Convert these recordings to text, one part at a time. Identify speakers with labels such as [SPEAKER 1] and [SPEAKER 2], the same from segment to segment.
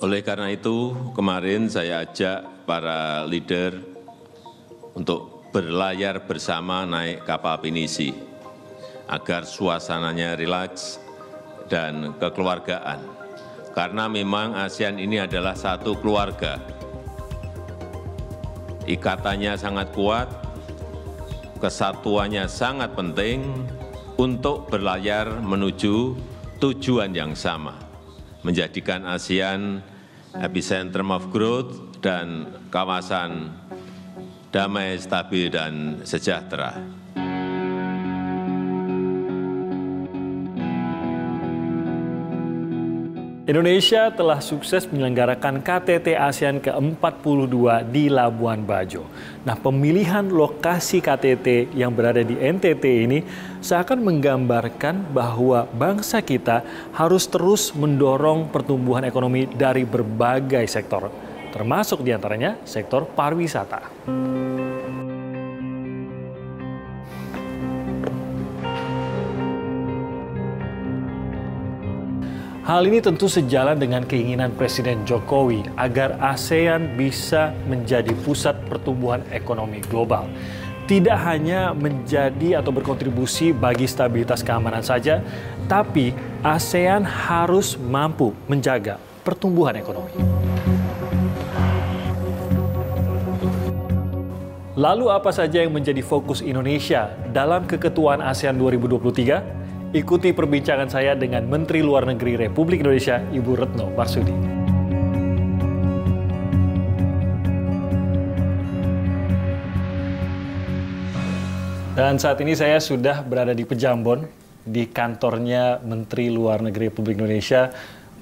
[SPEAKER 1] Oleh karena itu, kemarin saya ajak para leader untuk berlayar bersama naik kapal pinisi, agar suasananya rileks dan kekeluargaan. Karena memang ASEAN ini adalah satu keluarga. Ikatannya sangat kuat, kesatuannya sangat penting untuk berlayar menuju tujuan yang sama, menjadikan ASEAN epicentrum of growth dan kawasan damai, stabil, dan sejahtera.
[SPEAKER 2] Indonesia telah sukses menyelenggarakan KTT ASEAN ke-42 di Labuan Bajo. Nah, pemilihan lokasi KTT yang berada di NTT ini seakan menggambarkan bahwa bangsa kita harus terus mendorong pertumbuhan ekonomi dari berbagai sektor, termasuk diantaranya sektor pariwisata. Hal ini tentu sejalan dengan keinginan Presiden Jokowi agar ASEAN bisa menjadi pusat pertumbuhan ekonomi global. Tidak hanya menjadi atau berkontribusi bagi stabilitas keamanan saja, tapi ASEAN harus mampu menjaga pertumbuhan ekonomi. Lalu apa saja yang menjadi fokus Indonesia dalam keketuaan ASEAN 2023? Ikuti perbincangan saya dengan Menteri Luar Negeri Republik Indonesia, Ibu Retno Marsudi. Dan saat ini saya sudah berada di Pejambon, di kantornya Menteri Luar Negeri Republik Indonesia,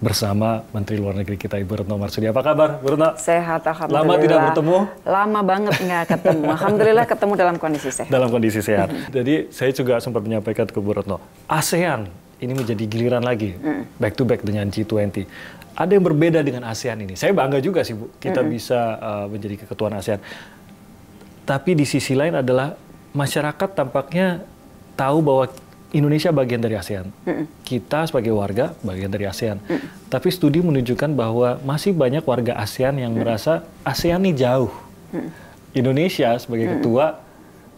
[SPEAKER 2] bersama Menteri Luar Negeri kita, Ibu Retno Marsudi. Apa kabar, Bu Retno?
[SPEAKER 3] Sehat, alhamdulillah.
[SPEAKER 2] Lama tidak bertemu?
[SPEAKER 3] Lama banget nggak ketemu. Alhamdulillah ketemu dalam kondisi sehat.
[SPEAKER 2] Dalam kondisi sehat. Jadi saya juga sempat menyampaikan ke Bu Retno, ASEAN ini menjadi giliran lagi, back to back dengan G20. Ada yang berbeda dengan ASEAN ini. Saya bangga juga sih, Bu, kita bisa menjadi keketuaan ASEAN. Tapi di sisi lain adalah masyarakat tampaknya tahu bahwa Indonesia bagian dari ASEAN. Kita sebagai warga bagian dari ASEAN. Tapi studi menunjukkan bahwa masih banyak warga ASEAN yang merasa ASEAN ini jauh. Indonesia sebagai ketua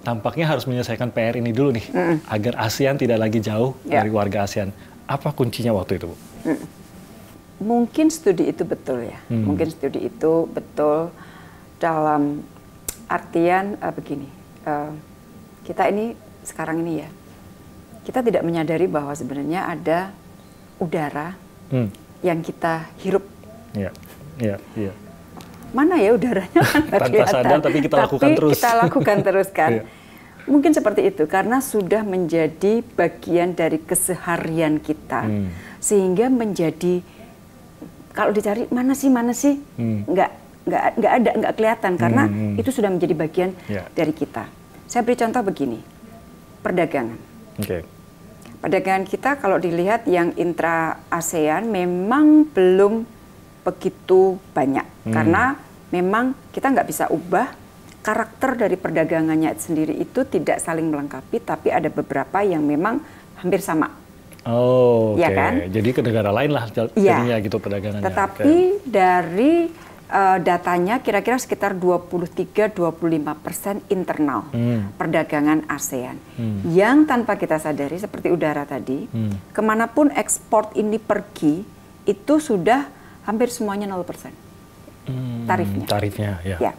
[SPEAKER 2] tampaknya harus menyelesaikan PR ini dulu nih, agar ASEAN tidak lagi jauh dari warga ASEAN. Apa kuncinya waktu itu, Bu?
[SPEAKER 3] Mungkin studi itu betul ya. Mungkin studi itu betul dalam artian begini. Kita ini sekarang ini ya, kita tidak menyadari bahwa sebenarnya ada udara yang kita hirup. Mana ya udaranya?
[SPEAKER 2] Tanpa sadar, tapi kita lakukan terus.
[SPEAKER 3] Kita lakukan terus kan. Mungkin seperti itu, karena sudah menjadi bagian dari keseharian kita. Sehingga menjadi, kalau dicari mana sih, nggak ada, nggak kelihatan. Karena itu sudah menjadi bagian dari kita. Saya beri contoh begini, perdagangan. Perdagangan kita kalau dilihat yang intra-ASEAN memang belum begitu banyak. Karena memang kita nggak bisa ubah karakter dari perdagangannya sendiri, itu tidak saling melengkapi, tapi ada beberapa yang memang hampir sama.
[SPEAKER 2] Oh,
[SPEAKER 3] ya kan?
[SPEAKER 2] Jadi ke negara lain lah jadinya gitu perdagangannya.
[SPEAKER 3] Tetapi dari datanya kira-kira sekitar 23-25% internal perdagangan ASEAN. Yang tanpa kita sadari seperti udara tadi, kemanapun ekspor ini pergi, itu sudah hampir semuanya 0% tarifnya.
[SPEAKER 2] Tarifnya, ya.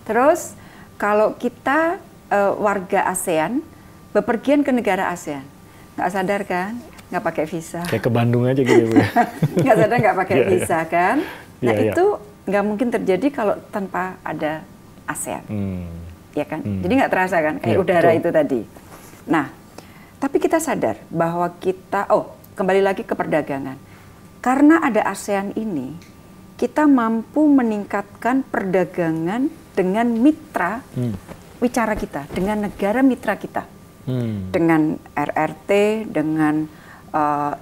[SPEAKER 3] Terus kalau kita warga ASEAN bepergian ke negara ASEAN, nggak sadar kan, nggak pakai visa.
[SPEAKER 2] Kayak ke Bandung aja gitu ya, Bu.
[SPEAKER 3] Nggak sadar nggak pakai visa kan. Nah itu nggak mungkin terjadi kalau tanpa ada ASEAN, ya kan? Jadi nggak terasa kan, kayak udara itu tadi. Nah, tapi kita sadar bahwa kita, kembali lagi ke perdagangan. Karena ada ASEAN ini, kita mampu meningkatkan perdagangan dengan mitra wicara kita, dengan negara mitra kita, dengan RRT, dengan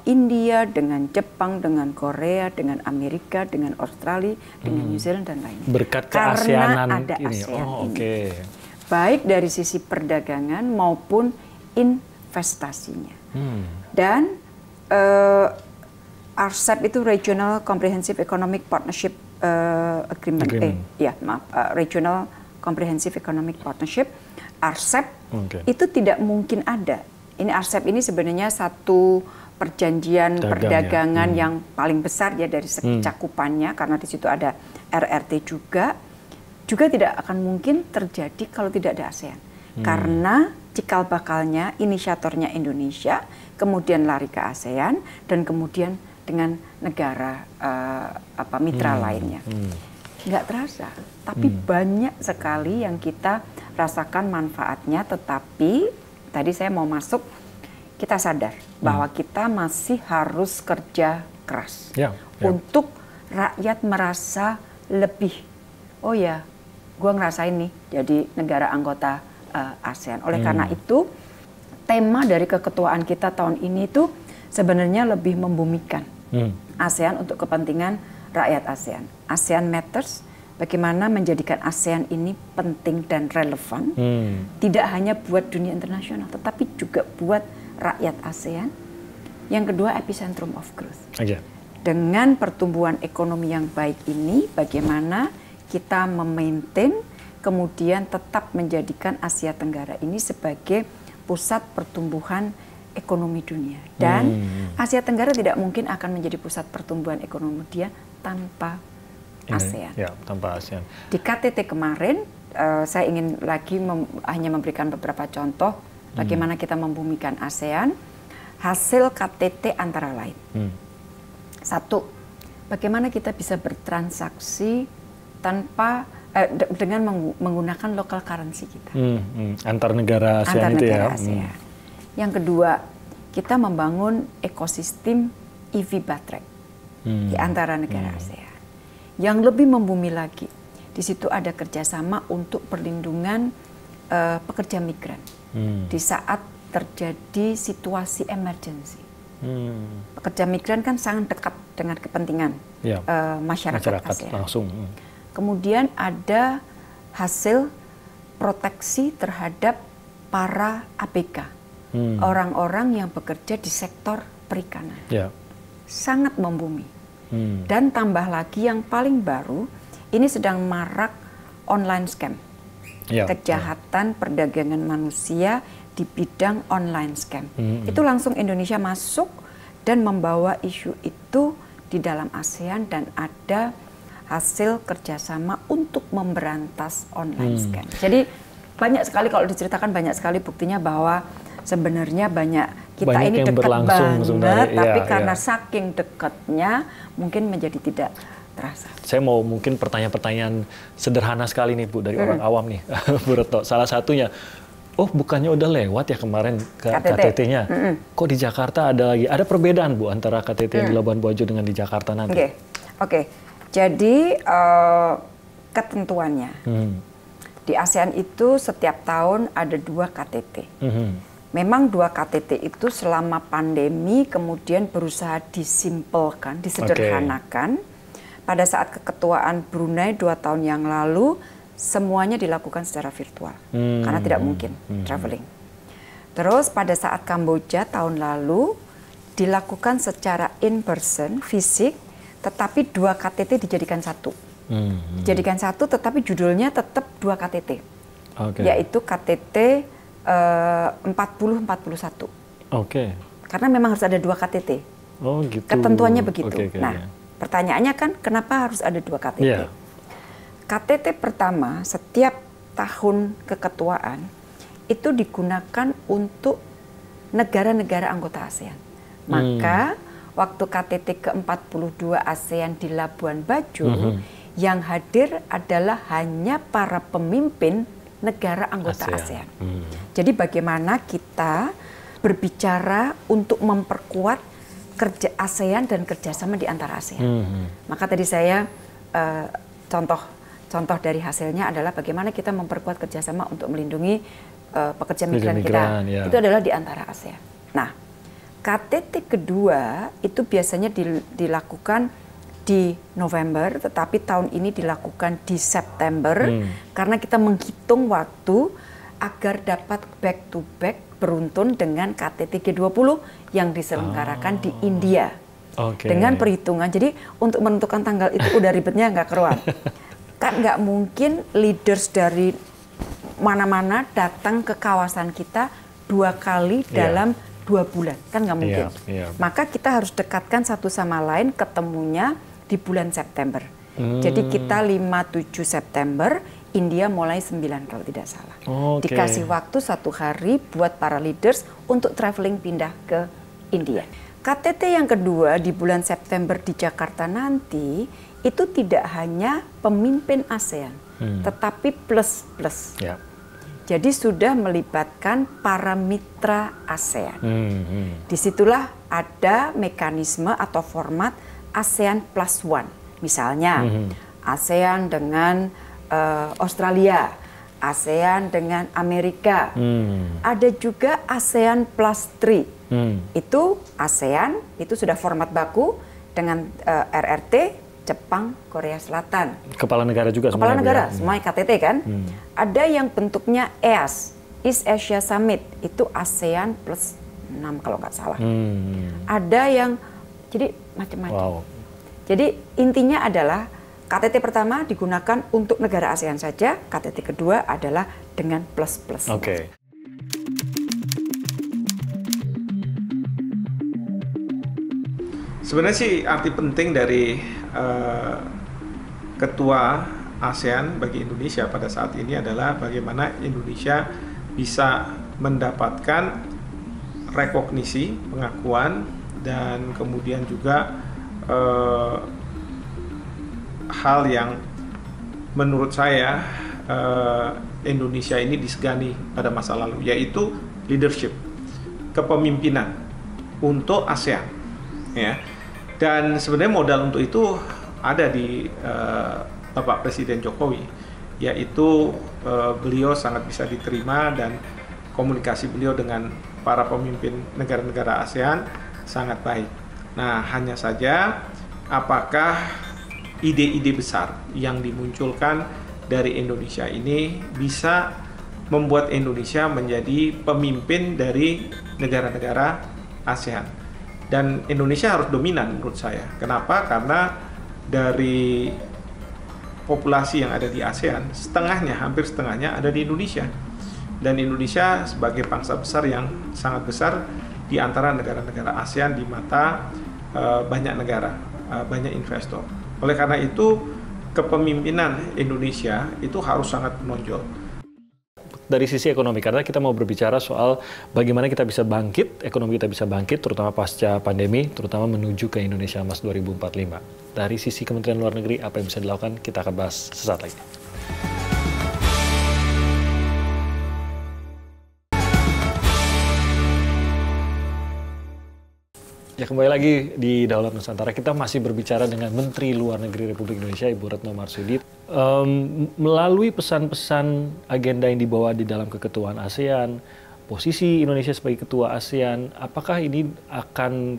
[SPEAKER 3] India, dengan Jepang, dengan Korea, dengan Amerika, dengan Australia, dengan New Zealand dan lainnya.
[SPEAKER 2] Berkat keASEANan
[SPEAKER 3] ada
[SPEAKER 2] ini.
[SPEAKER 3] ASEAN ini. Baik dari sisi perdagangan maupun investasinya. Dan RCEP itu Regional Comprehensive Economic Partnership Agreement. Regional Comprehensive Economic Partnership. RCEP itu tidak mungkin ada. Ini RCEP ini sebenarnya satu perjanjian perdagangan yang paling besar ya dari segi cakupannya, karena di situ ada RRT juga tidak akan mungkin terjadi kalau tidak ada ASEAN. Karena cikal bakalnya, inisiatornya Indonesia, kemudian lari ke ASEAN, dan kemudian dengan negara mitra lainnya. Nggak terasa, tapi banyak sekali yang kita rasakan manfaatnya, tetapi tadi saya mau masuk, kita sadar bahwa kita masih harus kerja keras untuk rakyat merasa lebih, oh ya, gue ngerasain nih jadi negara anggota ASEAN. Oleh karena itu, tema dari keketuaan kita tahun ini itu sebenarnya lebih membumikan ASEAN untuk kepentingan rakyat ASEAN. ASEAN Matters, bagaimana menjadikan ASEAN ini penting dan relevan, tidak hanya buat dunia internasional, tetapi juga buat rakyat ASEAN. Yang kedua, epicentrum of growth. Dengan pertumbuhan ekonomi yang baik ini, bagaimana kita memaintain, kemudian tetap menjadikan Asia Tenggara ini sebagai pusat pertumbuhan ekonomi dunia. Dan Asia Tenggara tidak mungkin akan menjadi pusat pertumbuhan ekonomi dunia tanpa ASEAN.
[SPEAKER 2] Tanpa ASEAN.
[SPEAKER 3] Di KTT kemarin, saya ingin lagi hanya memberikan beberapa contoh bagaimana kita membumikan ASEAN. Hasil KTT antara lain. Satu, bagaimana kita bisa bertransaksi tanpa dengan menggunakan local currency kita.
[SPEAKER 2] Antar negara ASEAN itu ya.
[SPEAKER 3] ASEAN. Yang kedua, kita membangun ekosistem EV baterai di antara negara ASEAN. Yang lebih membumi lagi, di situ ada kerjasama untuk perlindungan pekerja migran di saat terjadi situasi emergency. Pekerja migran kan sangat dekat dengan kepentingan masyarakat ASEAN.
[SPEAKER 2] Langsung.
[SPEAKER 3] Kemudian ada hasil proteksi terhadap para ABK, orang-orang yang bekerja di sektor perikanan. Sangat membumi. Dan tambah lagi yang paling baru, ini sedang marak online scam. Kejahatan perdagangan manusia di bidang online scam. Itu langsung Indonesia masuk dan membawa isu itu di dalam ASEAN, dan ada hasil kerjasama untuk memberantas online scam. Jadi banyak sekali, kalau diceritakan banyak sekali buktinya bahwa sebenarnya kita ini dekat banget, tapi karena saking dekatnya mungkin menjadi tidak terasa.
[SPEAKER 2] Saya mau mungkin pertanyaan-pertanyaan sederhana sekali nih Bu, dari orang awam nih, Bu Retno. Salah satunya, bukannya udah lewat ya kemarin KTT-nya? Kok di Jakarta ada perbedaan Bu antara KTT yang di Labuan Bajo dengan di Jakarta nanti?
[SPEAKER 3] Oke. Jadi ketentuannya di ASEAN itu setiap tahun ada 2 KTT. Memang 2 KTT itu selama pandemi kemudian berusaha disimpelkan, disederhanakan. Pada saat keketuaan Brunei 2 tahun yang lalu, semuanya dilakukan secara virtual karena tidak mungkin traveling. Terus pada saat Kamboja tahun lalu dilakukan secara in person, fisik, tetapi 2 KTT dijadikan satu. Dijadikan satu, tetapi judulnya tetap 2 KTT. Yaitu KTT 40-41. Karena memang harus ada 2 KTT.
[SPEAKER 2] Gitu.
[SPEAKER 3] Ketentuannya begitu. Pertanyaannya kan kenapa harus ada 2 KTT? KTT pertama setiap tahun keketuaan itu digunakan untuk negara-negara anggota ASEAN. Maka waktu KTT ke-42 ASEAN di Labuan Bajo, yang hadir adalah hanya para pemimpin negara anggota ASEAN. Jadi bagaimana kita berbicara untuk memperkuat kerja ASEAN dan kerjasama di antara ASEAN. Maka tadi saya contoh dari hasilnya adalah bagaimana kita memperkuat kerjasama untuk melindungi pekerja migran kita. Itu adalah di antara ASEAN. Nah, KTT kedua itu biasanya dilakukan di November, tetapi tahun ini dilakukan di September karena kita menghitung waktu agar dapat back to back beruntun dengan KTT G20 yang diselenggarakan di India. dengan perhitungan. Jadi untuk menentukan tanggal itu udah ribetnya nggak keruan. Kan nggak mungkin leaders dari mana-mana datang ke kawasan kita 2 kali dalam 2 bulan, kan nggak mungkin. Maka kita harus dekatkan satu sama lain, ketemunya di bulan September. Jadi kita 5-7 September, India mulai 9 kalau tidak salah. Dikasih waktu 1 hari buat para leaders untuk traveling pindah ke India. KTT yang kedua di bulan September di Jakarta nanti, itu tidak hanya pemimpin ASEAN, tetapi plus-plus. Jadi sudah melibatkan para mitra ASEAN. Disitulah ada mekanisme atau format ASEAN Plus One. Misalnya ASEAN dengan Australia, ASEAN dengan Amerika. Ada juga ASEAN Plus 3. Itu ASEAN, itu sudah format baku dengan RRT, Jepang, Korea Selatan.
[SPEAKER 2] Kepala negara juga
[SPEAKER 3] Kepala negara, semua KTT kan. Ada yang bentuknya EAS, East Asia Summit, itu ASEAN plus 6 kalau nggak salah. Ada yang, jadi macam-macam. Jadi intinya adalah KTT pertama digunakan untuk negara ASEAN saja, KTT kedua adalah dengan plus-plus.
[SPEAKER 4] Sebenarnya sih arti penting dari ketua ASEAN bagi Indonesia pada saat ini adalah bagaimana Indonesia bisa mendapatkan rekognisi, pengakuan, dan kemudian juga hal yang menurut saya Indonesia ini disegani pada masa lalu, yaitu leadership, kepemimpinan untuk ASEAN, ya. Dan sebenarnya modal untuk itu ada di Bapak Presiden Jokowi, yaitu beliau sangat bisa diterima dan komunikasi beliau dengan para pemimpin negara-negara ASEAN sangat baik. Nah, hanya saja apakah ide-ide besar yang dimunculkan dari Indonesia ini bisa membuat Indonesia menjadi pemimpin dari negara-negara ASEAN. Dan Indonesia harus dominan menurut saya. Kenapa? Karena dari populasi yang ada di ASEAN, setengahnya, hampir setengahnya ada di Indonesia. Dan Indonesia sebagai bangsa besar yang sangat besar di antara negara-negara ASEAN di mata banyak negara, banyak investor. Oleh karena itu, kepemimpinan Indonesia itu harus sangat menonjol.
[SPEAKER 2] Dari sisi ekonomi, karena kita mau berbicara soal bagaimana kita bisa bangkit, ekonomi kita bisa bangkit, terutama pasca pandemi, terutama menuju ke Indonesia Emas 2045. Dari sisi Kementerian Luar Negeri, apa yang bisa dilakukan, kita akan bahas sesaat lagi. Ya, kembali lagi di Daulat Nusantara. Kita masih berbicara dengan Menteri Luar Negeri Republik Indonesia, Ibu Retno Marsudi. Melalui pesan-pesan agenda yang dibawa di dalam keketuaan ASEAN, posisi Indonesia sebagai ketua ASEAN, apakah ini akan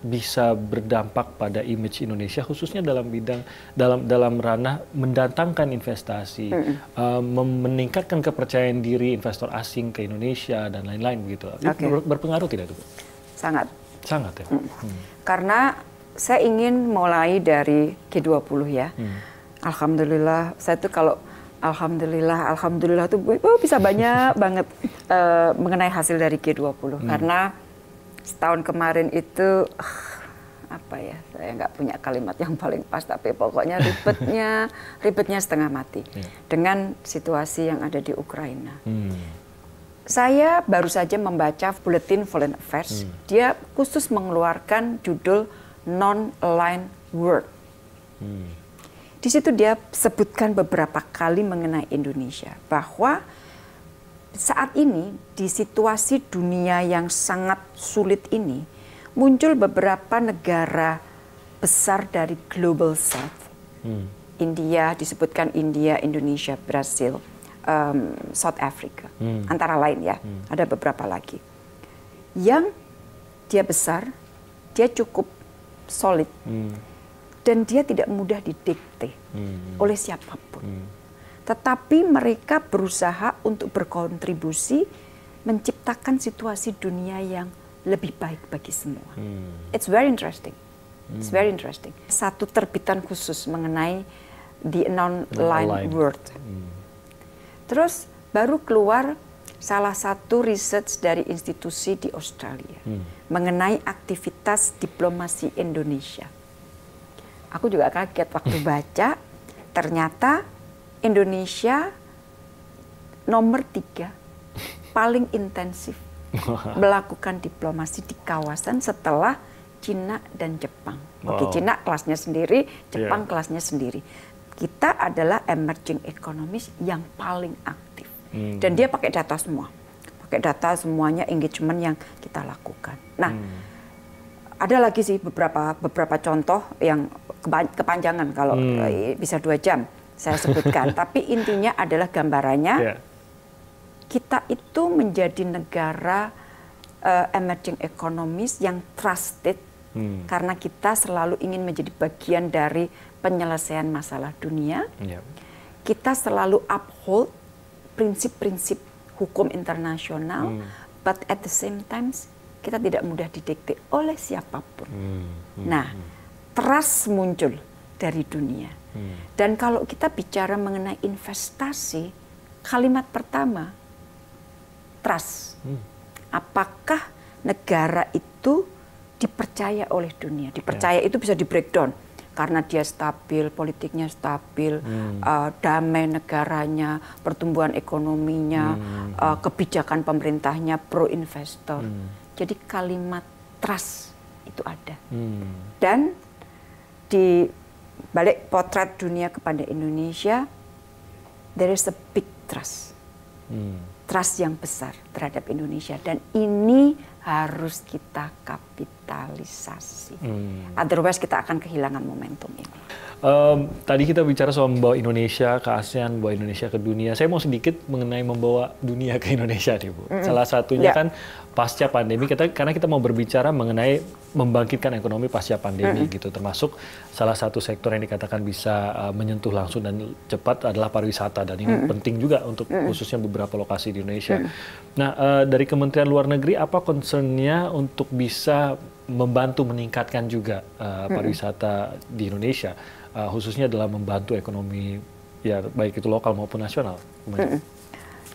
[SPEAKER 2] bisa berdampak pada image Indonesia, khususnya dalam bidang dalam ranah mendatangkan investasi, meningkatkan kepercayaan diri investor asing ke Indonesia dan lain-lain begitu. Berpengaruh tidak itu, Bu?
[SPEAKER 3] Sangat.
[SPEAKER 2] Sangat ya.
[SPEAKER 3] Karena saya ingin mulai dari G20 ya. Alhamdulillah, saya tuh kalau alhamdulillah tuh bisa banyak banget mengenai hasil dari G20. Karena setahun kemarin itu apa ya, saya nggak punya kalimat yang paling pas, tapi pokoknya ribetnya setengah mati dengan situasi yang ada di Ukraina. Saya baru saja membaca Bulletin Foreign Affairs. Dia khusus mengeluarkan judul Non-Aligned World. Di situ dia sebutkan beberapa kali mengenai Indonesia, bahwa saat ini di situasi dunia yang sangat sulit ini muncul beberapa negara besar dari Global South. India, disebutkan India, Indonesia, Brasil, South Africa, antara lain ya, ada beberapa lagi. Yang dia besar, dia cukup solid, dan dia tidak mudah didikte oleh siapapun. Tetapi mereka berusaha untuk berkontribusi menciptakan situasi dunia yang lebih baik bagi semua. It's very interesting. It's very interesting. Satu terbitan khusus mengenai the non-aligned world. Terus baru keluar salah satu research dari institusi di Australia mengenai aktivitas diplomasi Indonesia. Aku juga kaget waktu baca, ternyata Indonesia nomor 3 paling intensif melakukan diplomasi di kawasan setelah Cina dan Jepang. Oke, Cina kelasnya sendiri, Jepang kelasnya sendiri. Kita adalah emerging economies yang paling aktif. Dan dia pakai data semua. Pakai data semuanya engagement yang kita lakukan. Nah, ada lagi sih beberapa contoh yang kepanjangan kalau bisa 2 jam saya sebutkan. Tapi intinya adalah gambarannya kita itu menjadi negara emerging economies yang trusted karena kita selalu ingin menjadi bagian dari penyelesaian masalah dunia. Kita selalu uphold prinsip-prinsip hukum internasional, but at the same time kita tidak mudah didikte oleh siapapun. Nah, trust muncul dari dunia. Dan kalau kita bicara mengenai investasi, kalimat pertama, trust. Apakah negara itu dipercaya oleh dunia? Dipercaya itu bisa di breakdown karena dia stabil, politiknya stabil, damai negaranya, pertumbuhan ekonominya, kebijakan pemerintahnya pro investor. Jadi kalimat trust itu ada. Dan di balik potret dunia kepada Indonesia, there is a big trust. Trust yang besar terhadap Indonesia, dan ini harus kita kapitalisasi. Otherwise kita akan kehilangan momentum ini.
[SPEAKER 2] Tadi kita bicara soal membawa Indonesia ke ASEAN, membawa Indonesia ke dunia. Saya mau sedikit mengenai membawa dunia ke Indonesia nih, Bu. Salah satunya kan pasca pandemi, karena kita mau berbicara mengenai membangkitkan ekonomi pasca pandemi gitu, termasuk salah satu sektor yang dikatakan bisa menyentuh langsung dan cepat adalah pariwisata, dan ini penting juga untuk khususnya beberapa lokasi di Indonesia. Nah, dari Kementerian Luar Negeri apa concern-nya untuk bisa membantu meningkatkan juga pariwisata di Indonesia, khususnya dalam membantu ekonomi ya baik itu lokal maupun nasional?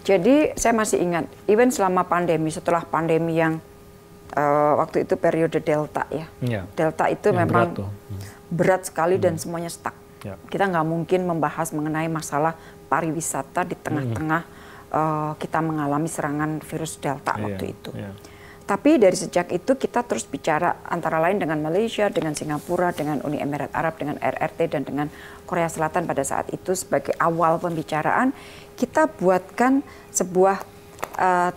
[SPEAKER 3] Jadi saya masih ingat, even selama pandemi, setelah pandemi yang waktu itu periode Delta ya. Delta itu yang memang berat sekali dan semuanya stuck. Kita nggak mungkin membahas mengenai masalah pariwisata di tengah-tengah kita mengalami serangan virus Delta waktu itu. Tapi dari sejak itu kita terus bicara antara lain dengan Malaysia, dengan Singapura, dengan Uni Emirat Arab, dengan RRT, dan dengan Korea Selatan pada saat itu sebagai awal pembicaraan. Kita buatkan sebuah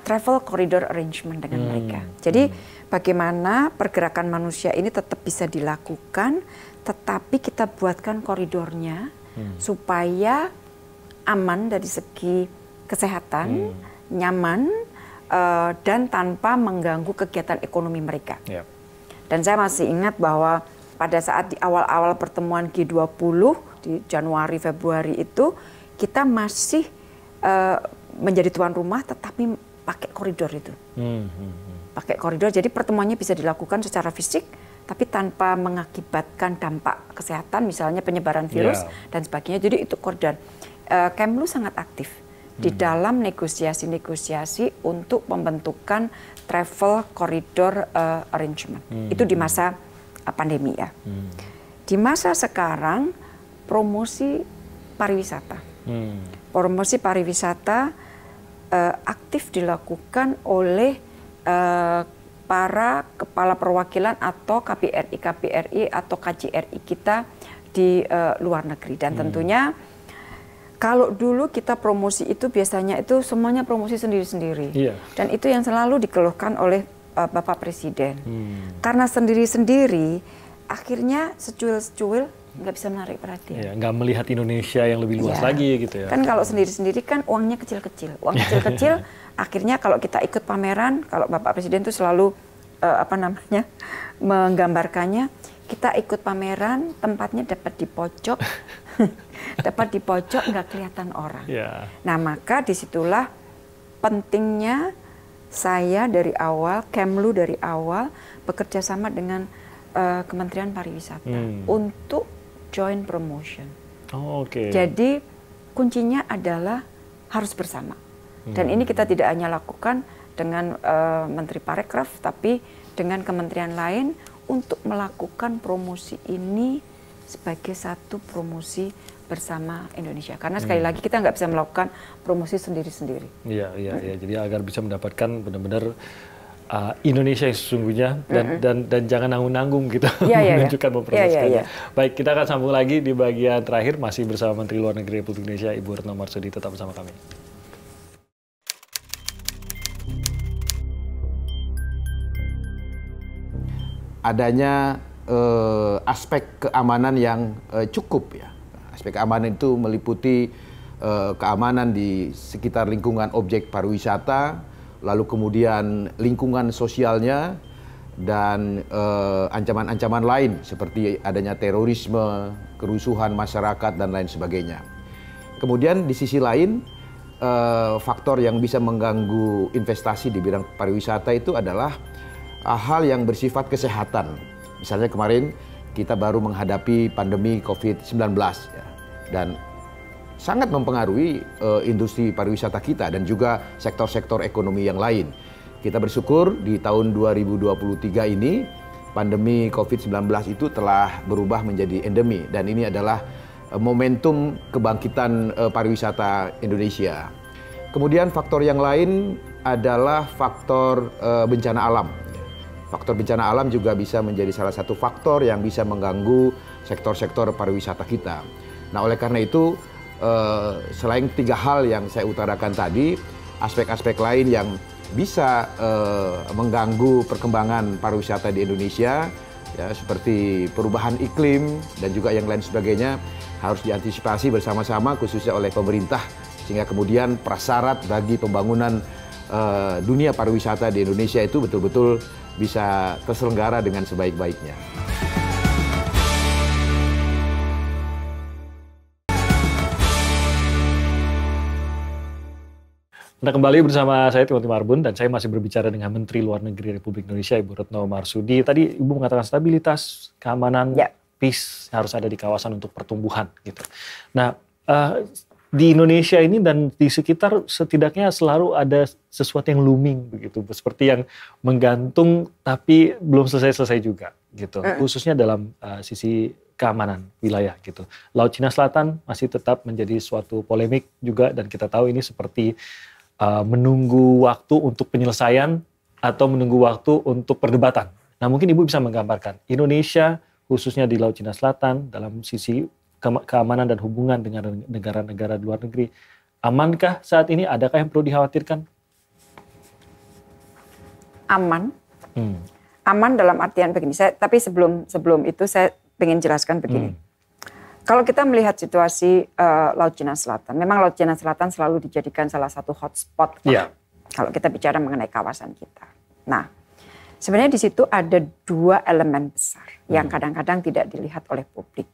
[SPEAKER 3] travel corridor arrangement dengan mereka. Jadi bagaimana pergerakan manusia ini tetap bisa dilakukan, tetapi kita buatkan koridornya supaya aman dari segi kesehatan, nyaman, dan tanpa mengganggu kegiatan ekonomi mereka. Dan saya masih ingat bahwa pada saat di awal-awal pertemuan G20 di Januari Februari itu kita masih menjadi tuan rumah tetapi pakai koridor itu. Pakai koridor, jadi pertemuannya bisa dilakukan secara fisik tapi tanpa mengakibatkan dampak kesehatan, misalnya penyebaran virus dan sebagainya. Jadi itu koridor. Kemlu sangat aktif di dalam negosiasi-negosiasi untuk pembentukan travel corridor arrangement. Itu di masa pandemi ya. Di masa sekarang promosi pariwisata. Promosi pariwisata aktif dilakukan oleh para kepala perwakilan atau KBRI atau KJRI kita di luar negeri. Dan tentunya kalau dulu kita promosi itu biasanya itu semuanya promosi sendiri-sendiri. Dan itu yang selalu dikeluhkan oleh Bapak Presiden. Karena sendiri-sendiri akhirnya secuil-secuil nggak bisa menarik perhatian.
[SPEAKER 2] Nggak melihat Indonesia yang lebih luas lagi gitu ya.
[SPEAKER 3] Kan kalau sendiri-sendiri kan uangnya kecil-kecil. Uang kecil-kecil akhirnya kalau kita ikut pameran, kalau Bapak Presiden itu selalu menggambarkannya, kita ikut pameran, tempatnya dapat di pojok, nggak kelihatan orang. Nah, maka disitulah pentingnya saya dari awal, Kemlu dari awal bekerja sama dengan Kementerian Pariwisata untuk joint promotion.
[SPEAKER 2] Oh, oke.
[SPEAKER 3] Jadi kuncinya adalah harus bersama. Dan ini kita tidak hanya lakukan dengan Menteri Parekraf, tapi dengan kementerian lain untuk melakukan promosi ini sebagai satu promosi bersama Indonesia. Karena sekali lagi kita nggak bisa melakukan promosi sendiri-sendiri.
[SPEAKER 2] Iya. Jadi agar bisa mendapatkan benar-benar Indonesia yang sesungguhnya dan jangan nanggung-nanggung gitu menunjukkan mempromosikannya. Baik, kita akan sambung lagi di bagian terakhir masih bersama Menteri Luar Negeri Republik Indonesia Ibu Retno Marsudi. Tetap bersama kami.
[SPEAKER 5] Adanya aspek keamanan yang cukup ya. Aspek keamanan itu meliputi keamanan di sekitar lingkungan objek pariwisata, lalu kemudian lingkungan sosialnya, dan ancaman-ancaman lain seperti adanya terorisme, kerusuhan masyarakat, dan lain sebagainya. Kemudian di sisi lain, faktor yang bisa mengganggu investasi di bidang pariwisata itu adalah hal yang bersifat kesehatan. Misalnya kemarin kita baru menghadapi pandemi COVID-19 ya, dan sangat mempengaruhi industri pariwisata kita dan juga sektor-sektor ekonomi yang lain. Kita bersyukur di tahun 2023 ini pandemi COVID-19 itu telah berubah menjadi endemi, dan ini adalah momentum kebangkitan pariwisata Indonesia. Kemudian faktor yang lain adalah faktor bencana alam. Faktor bencana alam juga bisa menjadi salah satu faktor yang bisa mengganggu sektor-sektor pariwisata kita. Nah, oleh karena itu, selain 3 hal yang saya utarakan tadi, aspek-aspek lain yang bisa mengganggu perkembangan pariwisata di Indonesia, ya, seperti perubahan iklim dan juga yang lain sebagainya, harus diantisipasi bersama-sama khususnya oleh pemerintah, sehingga kemudian prasyarat bagi pembangunan dunia pariwisata di Indonesia itu betul-betul bisa terselenggara dengan sebaik-baiknya.
[SPEAKER 2] Anda kembali bersama saya Timothy Marbun dan saya masih berbicara dengan Menteri Luar Negeri Republik Indonesia Ibu Retno Marsudi. Tadi Ibu mengatakan stabilitas, keamanan, peace harus ada di kawasan untuk pertumbuhan gitu. Nah, di Indonesia ini dan di sekitar setidaknya selalu ada sesuatu yang looming begitu, seperti yang menggantung tapi belum selesai-selesai juga gitu. Khususnya dalam sisi keamanan wilayah gitu. Laut Cina Selatan masih tetap menjadi suatu polemik juga, dan kita tahu ini seperti menunggu waktu untuk penyelesaian atau menunggu waktu untuk perdebatan. Nah, mungkin Ibu bisa menggambarkan Indonesia khususnya di Laut Cina Selatan dalam sisi keamanan dan hubungan dengan negara-negara di luar negeri. Amankah saat ini? Adakah yang perlu dikhawatirkan?
[SPEAKER 3] Aman. Aman dalam artian begini. Tapi sebelum itu saya ingin jelaskan begini. Kalau kita melihat situasi Laut Cina Selatan, memang Laut Cina Selatan selalu dijadikan salah satu hotspot. Kalau kita bicara mengenai kawasan kita. Nah, sebenarnya di situ ada 2 elemen besar yang kadang-kadang tidak dilihat oleh publik.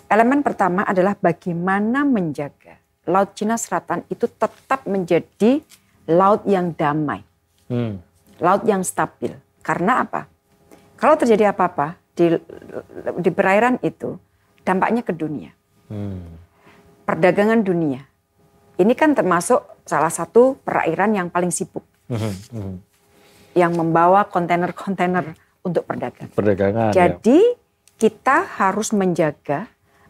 [SPEAKER 3] Elemen pertama adalah bagaimana menjaga Laut Cina Selatan itu tetap menjadi laut yang damai, laut yang stabil. Karena apa? Kalau terjadi apa-apa di perairan itu, dampaknya ke dunia. Perdagangan dunia. Ini kan termasuk salah satu perairan yang paling sibuk. Yang membawa kontainer-kontainer untuk perdagangan. Jadi kita harus menjaga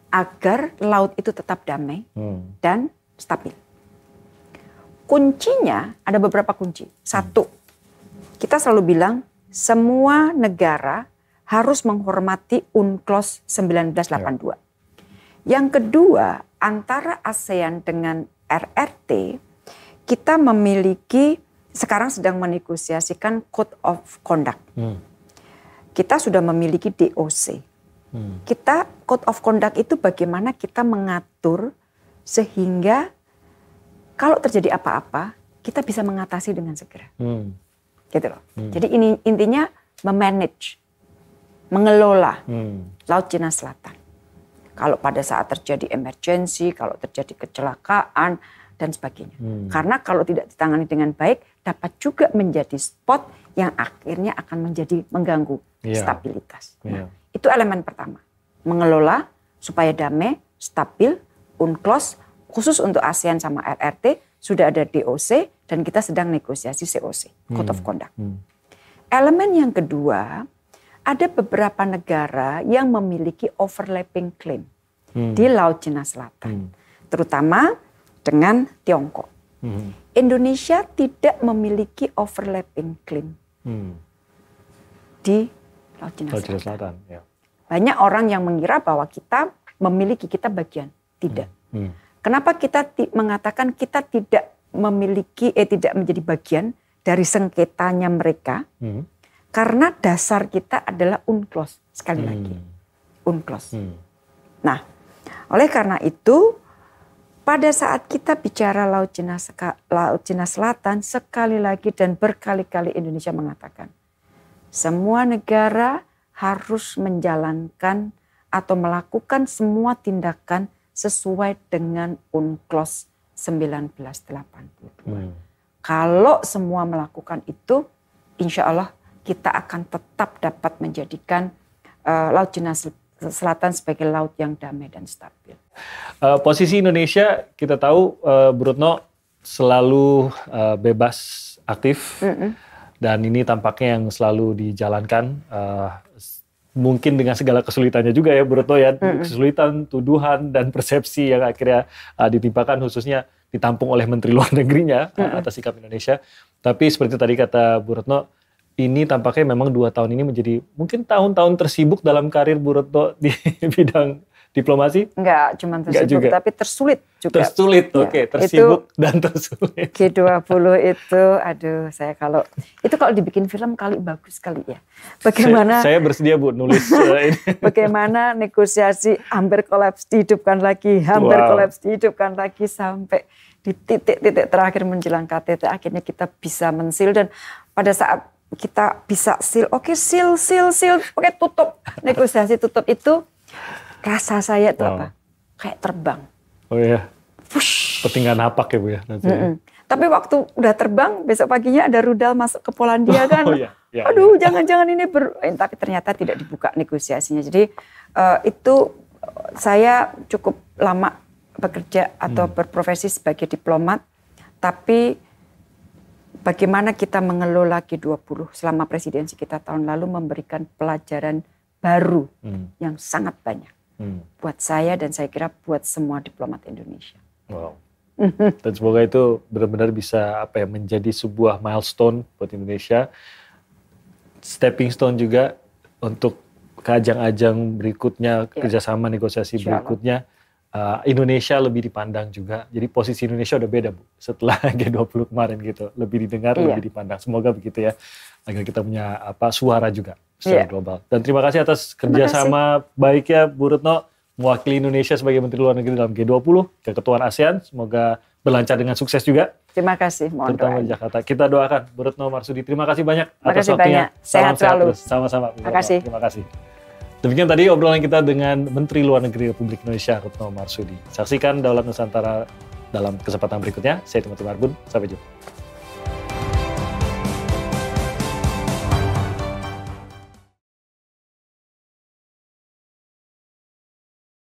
[SPEAKER 3] agar laut itu tetap damai dan stabil. Kuncinya ada beberapa kunci. 1, kita selalu bilang semua negara harus menghormati UNCLOS 1982. Yang kedua, antara ASEAN dengan RRT, kita memiliki, sekarang sedang menegosiasikan Code of Conduct. Kita sudah memiliki DOC. Kita Code of Conduct itu bagaimana kita mengatur sehingga kalau terjadi apa-apa, kita bisa mengatasi dengan segera. Gitu loh. Jadi ini intinya memanage, mengelola Laut Cina Selatan. Kalau pada saat terjadi emergency, kalau terjadi kecelakaan dan sebagainya. Karena kalau tidak ditangani dengan baik, dapat juga menjadi spot yang akhirnya akan menjadi mengganggu stabilitas. Nah, itu elemen pertama. Mengelola supaya damai, stabil, UNCLOS, khusus untuk ASEAN sama RRT, sudah ada DOC, dan kita sedang negosiasi COC, Code of Conduct. Elemen yang kedua, ada beberapa negara yang memiliki overlapping claim di Laut Cina Selatan, terutama dengan Tiongkok. Indonesia tidak memiliki overlapping claim di Laut Cina Selatan. Banyak orang yang mengira bahwa kita memiliki, kita bagian. Tidak. Kenapa kita mengatakan kita tidak memiliki, tidak menjadi bagian dari sengketanya mereka? Karena dasar kita adalah UNCLOS. Sekali lagi. UNCLOS. Nah, oleh karena itu, pada saat kita bicara Laut Cina Selatan, sekali lagi dan berkali-kali Indonesia mengatakan, semua negara harus menjalankan atau melakukan semua tindakan sesuai dengan UNCLOS 1982. Kalau semua melakukan itu, insya Allah kita akan tetap dapat menjadikan Laut Cina Selatan sebagai laut yang damai dan stabil.
[SPEAKER 2] Posisi Indonesia kita tahu, Bu Retno, selalu bebas aktif dan ini tampaknya yang selalu dijalankan. Mungkin dengan segala kesulitannya juga ya Bu Retno ya, kesulitan, tuduhan dan persepsi yang akhirnya ditimpakan khususnya ditampung oleh Menteri Luar Negerinya atas sikap Indonesia. Tapi seperti tadi kata Bu Retno, ini tampaknya memang 2 tahun ini menjadi mungkin tahun-tahun tersibuk dalam karir Bu Retno di bidang diplomasi?
[SPEAKER 3] Enggak cuma tersibuk, tapi tersulit juga.
[SPEAKER 2] Tersulit, ya, oke. Tersibuk dan tersulit.
[SPEAKER 3] G20 itu, aduh saya kalau dibikin film kali bagus kali ya. Bagaimana?
[SPEAKER 2] Saya bersedia Bu nulis ini.
[SPEAKER 3] Bagaimana negosiasi hampir kolaps dihidupkan lagi, kolaps dihidupkan lagi sampai di titik-titik terakhir menjelang KTT akhirnya kita bisa mensil dan pada saat kita bisa seal, oke tutup negosiasi tutup itu. Rasa saya itu apa? Kayak terbang.
[SPEAKER 2] Oh iya. Petinggan napak ya Bu ya.
[SPEAKER 3] Tapi waktu udah terbang, besok paginya ada rudal masuk ke Polandia kan. Aduh, jangan-jangan ini tapi ternyata tidak dibuka negosiasinya. Jadi itu saya cukup lama bekerja atau berprofesi sebagai diplomat. Tapi bagaimana kita mengelola G20 selama presidensi kita tahun lalu memberikan pelajaran baru yang sangat banyak. Buat saya dan saya kira buat semua diplomat Indonesia.
[SPEAKER 2] Wow. Dan semoga itu benar-benar bisa menjadi sebuah milestone buat Indonesia. Stepping stone juga untuk ke ajang-ajang berikutnya, kerjasama negosiasi berikutnya. Indonesia lebih dipandang juga. Jadi posisi Indonesia udah beda Bu. Setelah G20 kemarin gitu. Lebih didengar, lebih dipandang. Semoga begitu ya. Agar kita punya suara juga secara global. Dan terima kasih atas kerjasama baiknya Bu Retno mewakili Indonesia sebagai Menteri Luar Negeri dalam G20, keketuaan ASEAN. Semoga berlancar dengan sukses juga.
[SPEAKER 3] Terima kasih, mohon
[SPEAKER 2] terutama di Jakarta. Kita doakan Bu Retno Marsudi. Terima kasih banyak atas
[SPEAKER 3] Banyak.
[SPEAKER 2] waktunya.
[SPEAKER 3] Sehat selalu.
[SPEAKER 2] Sama-sama.
[SPEAKER 3] Terima kasih.
[SPEAKER 2] Terima kasih. Demikian tadi obrolan kita dengan Menteri Luar Negeri Republik Indonesia Retno Marsudi. Saksikan Daulat Nusantara dalam kesempatan berikutnya. Saya Timothy Marbun. Sampai jumpa.